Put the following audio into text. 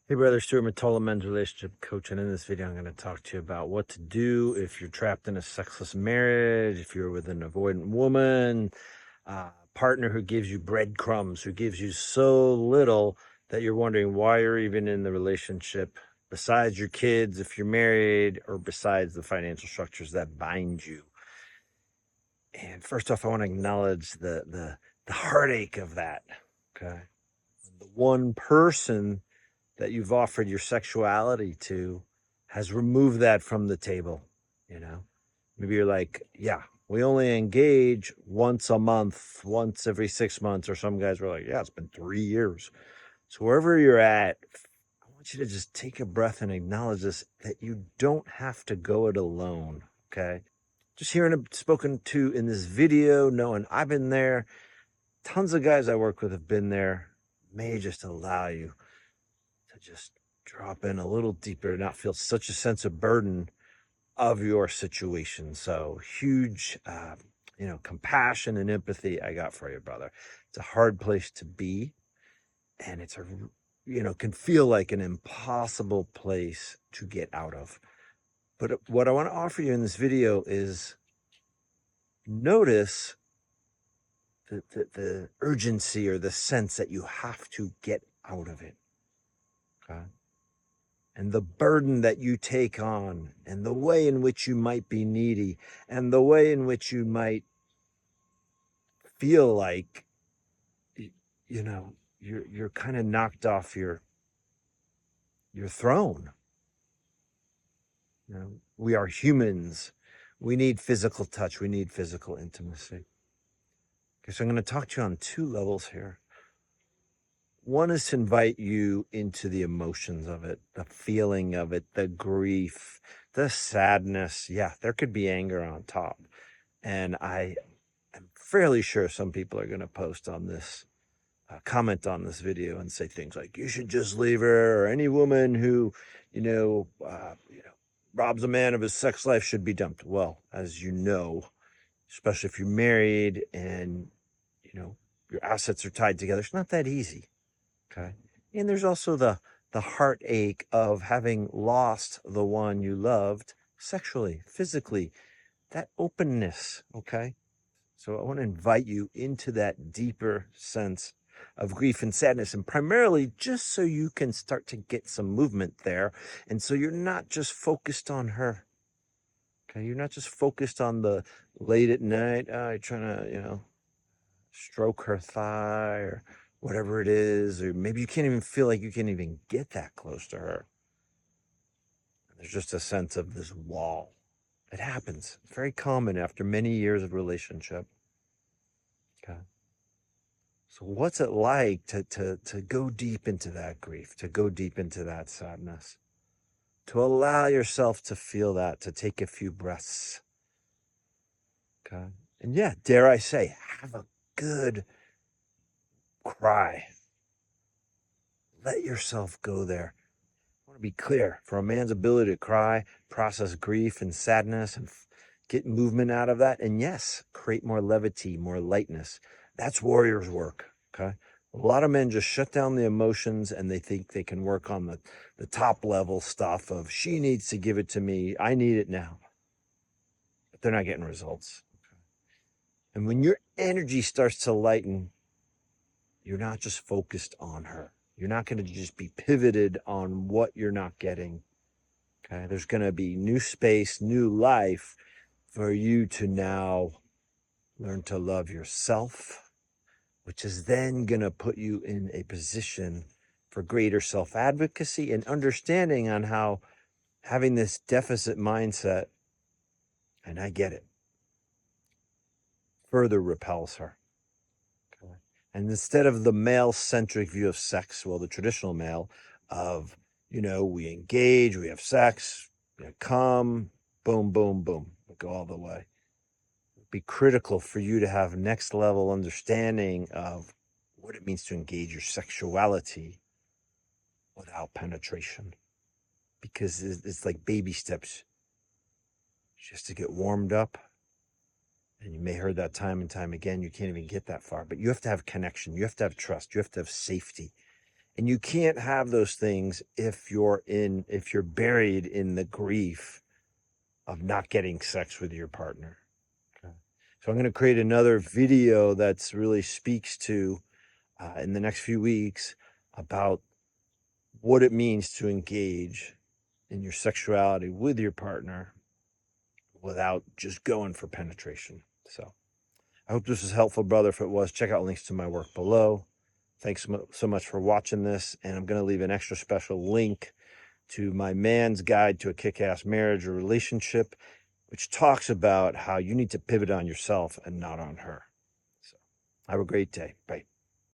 Hey brother, Stuart Matola, men's relationship coach, and in this video I'm going to talk to you about what to do if you're trapped in a sexless marriage, if you're with an avoidant woman, partner who gives you breadcrumbs, who gives you so little that you're wondering why you're even in the relationship, besides your kids if you're married, or besides the financial structures that bind you. And first off, I want to acknowledge the heartache of that. Okay, the one person that you've offered your sexuality to has removed that from the table. You know, maybe you're like, yeah, we only engage once a month, once every 6 months, or some guys were like, yeah, it's been 3 years. So wherever you're at, I want you to just take a breath and acknowledge this, that you don't have to go it alone. Okay, just hearing it spoken to in this video, knowing I've been there, tons of guys I work with have been there, may just allow you to just drop in a little deeper, not feel such a sense of burden of your situation. So huge, compassion and empathy I got for you, brother. It's a hard place to be, and it's can feel like an impossible place to get out of. But what I want to offer you in this video is notice the urgency or the sense that you have to get out of it. Okay. And the burden that you take on, and the way in which you might be needy, and the way in which you might feel like, you're kind of knocked off your throne. We are humans. We need physical touch. We need physical intimacy. Okay, so I'm going to talk to you on two levels here. One is to invite you into the emotions of it, the feeling of it, the grief, the sadness. Yeah, there could be anger on top. And I am fairly sure some people are going to post on this, comment on this video and say things like, you should just leave her, or any woman who, robs a man of his sex life should be dumped. Well, as you know, especially if you're married and, your assets are tied together, it's not that easy. Okay. And there's also the heartache of having lost the one you loved sexually, physically, that openness. Okay. So I want to invite you into that deeper sense of grief and sadness, and primarily just so you can start to get some movement there. And so you're not just focused on her. Okay. You're not just focused on the late at night, you're trying to, stroke her thigh or whatever it is, or maybe you can't even feel like you can even get that close to her. There's just a sense of this wall. It happens. It's very common after many years of relationship. Okay. So what's it like to go deep into that grief, to go deep into that sadness, to allow yourself to feel that, to take a few breaths? Okay. And yeah, dare I say, have a good cry. Let yourself go there. I want to be clear, for a man's ability to cry, process grief and sadness, and get movement out of that, and yes, create more levity, more lightness. That's warrior's work. Okay. A lot of men just shut down the emotions and they think they can work on the top level stuff of, she needs to give it to me, I need it now. But they're not getting results. Okay. And when your energy starts to lighten, you're not just focused on her. You're not going to just be pivoted on what you're not getting. Okay. There's going to be new space, new life for you to now learn to love yourself, which is then going to put you in a position for greater self-advocacy and understanding on how having this deficit mindset, and I get it, further repels her. Okay. And instead of the male-centric view of sex, well, the traditional male of, we engage, we have sex, come, boom, boom, boom, we go all the way. It'd be critical for you to have next level understanding of what it means to engage your sexuality without penetration, because it's like baby steps just to get warmed up. And you may have heard that time and time again, you can't even get that far, but you have to have connection, you have to have trust, you have to have safety. And you can't have those things if you're buried in the grief of not getting sex with your partner. Okay. So I'm going to create another video that's really speaks to in the next few weeks about what it means to engage in your sexuality with your partner without just going for penetration. So I hope this was helpful, brother. If it was, check out links to my work below. Thanks so much for watching this. And I'm going to leave an extra special link to my man's guide to a kick-ass marriage or relationship, which talks about how you need to pivot on yourself and not on her. So have a great day. Bye.